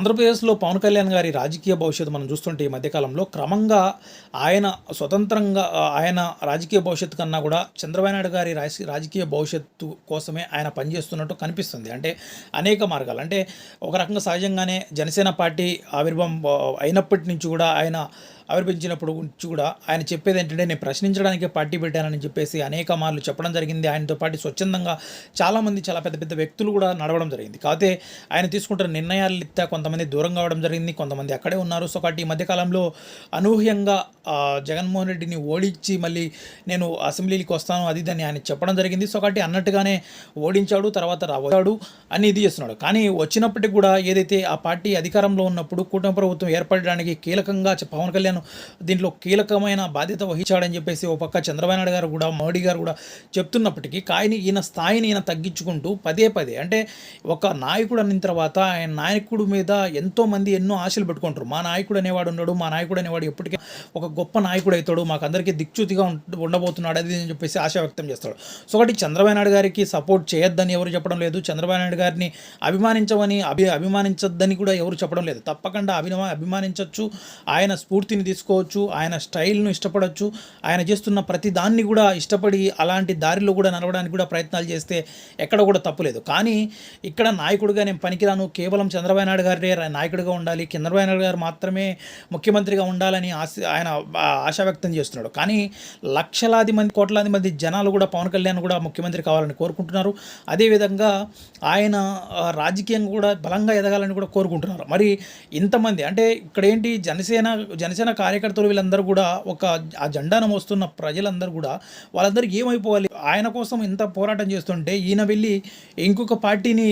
ఆంధ్రప్రదేశ్లో పవన్ కళ్యాణ్ గారి రాజకీయ భవిష్యత్తు మనం చూస్తుంటే ఈ మధ్యకాలంలో క్రమంగా ఆయన స్వతంత్రంగా ఆయన రాజకీయ భవిష్యత్తు కన్నా కూడా చంద్రబాబు నాయుడు గారి రాజకీయ భవిష్యత్తు కోసమే ఆయన పనిచేస్తున్నట్టు కనిపిస్తుంది. అంటే అనేక మార్గాలు, అంటే ఒక రకంగా సహజంగానే జనసేన పార్టీ ఆవిర్భావం అయినప్పటి నుంచి కూడా ఆయన ఆవిర్భించినప్పుడు నుంచి కూడా ఆయన చెప్పేది ఏంటంటే, నేను ప్రశ్నించడానికే పార్టీ పెట్టానని చెప్పేసి అనేక మార్లు చెప్పడం జరిగింది. ఆయనతో పాటు స్వచ్ఛందంగా చాలామంది చాలా పెద్ద పెద్ద వ్యక్తులు కూడా నడవడం జరిగింది. కాకపోతే ఆయన తీసుకుంటున్న నిర్ణయాలు ఇత్తా కొంతమంది దూరం కావడం జరిగింది, కొంతమంది అక్కడే ఉన్నారు. సో కాబట్టి ఈ మధ్యకాలంలో అనూహ్యంగా జగన్మోహన్ రెడ్డిని ఓడించి మళ్ళీ నేను అసెంబ్లీకి వస్తాను అది దాన్ని ఆయన చెప్పడం జరిగింది. సో కాబట్టి అన్నట్టుగానే ఓడించాడు, తర్వాత రావాడు అని ఇది చేస్తున్నాడు. కానీ వచ్చినప్పటికి కూడా ఏదైతే ఆ పార్టీ అధికారంలో ఉన్నప్పుడు కూటమి ప్రభుత్వం ఏర్పడడానికి కీలకంగా పవన్ కళ్యాణ్ దీంట్లో కీలకమైన బాధ్యత వహించాడని చెప్పేసి ఒక పక్క చంద్రబాబు నాయుడు గారు కూడా మోడీ గారు కూడా చెప్తున్నప్పటికీ ఈయన స్థాయిని ఈయన తగ్గించుకుంటూ పదే అంటే ఒక నాయకుడు అన్న తర్వాత ఆయన నాయకుడు మీద ఎంతోమంది ఎన్నో ఆశలు పెట్టుకుంటారు. మా నాయకుడు అనేవాడు ఉన్నాడు, మా నాయకుడు అనేవాడు ఎప్పటికీ ఒక గొప్ప నాయకుడు అవుతాడు, మాకు అందరికీ దిక్చూతిగా ఉండబోతున్నాడు అది అని చెప్పేసి ఆశ వ్యక్తం చేస్తాడు. సో ఒకటి చంద్రబాబు నాయుడు గారికి సపోర్ట్ చేయొద్దని ఎవరు చెప్పడం లేదు, చంద్రబాబు నాయుడు గారిని అభిమానించొద్దని కూడా ఎవరు చెప్పడం లేదు. తప్పకుండా అభిమానించవచ్చు, ఆయన స్ఫూర్తిని తీసుకోవచ్చు, ఆయన స్టైల్ను ఇష్టపడవచ్చు, ఆయన చేస్తున్న ప్రతి దాన్ని కూడా ఇష్టపడి అలాంటి దారిలో కూడా నడవడానికి కూడా ప్రయత్నాలు చేస్తే ఎక్కడ కూడా తప్పులేదు. కానీ ఇక్కడ నాయకుడిగా నేను పనికిరాను, కేవలం చంద్రబాబు నాయుడు గారే నాయకుడిగా ఉండాలి, చంద్రబాబు నాయుడు గారు మాత్రమే ముఖ్యమంత్రిగా ఉండాలని ఆయన ఆశ వ్యక్తం చేస్తున్నాడు. కానీ లక్షలాది మంది కోట్లాది మంది జనాలు కూడా పవన్ కళ్యాణ్ కూడా ముఖ్యమంత్రి కావాలని కోరుకుంటున్నారు. అదేవిధంగా ఆయన రాజకీయంగా కూడా బలంగా ఎదగాలని కూడా కోరుకుంటున్నారు. మరి ఇంతమంది అంటే ఇక్కడ ఏంటి జనసేన కార్యకర్తలు వీళ్ళందరూ కూడా ఆ జెండాను మోస్తున్న ప్రజలందరూ కూడా వాళ్ళందరూ ఏమైపోవాలి, ఆయన కోసం ఇంత పోరాటం చేస్తుంటే ఈయన వెళ్ళి ఇంకొక పార్టీని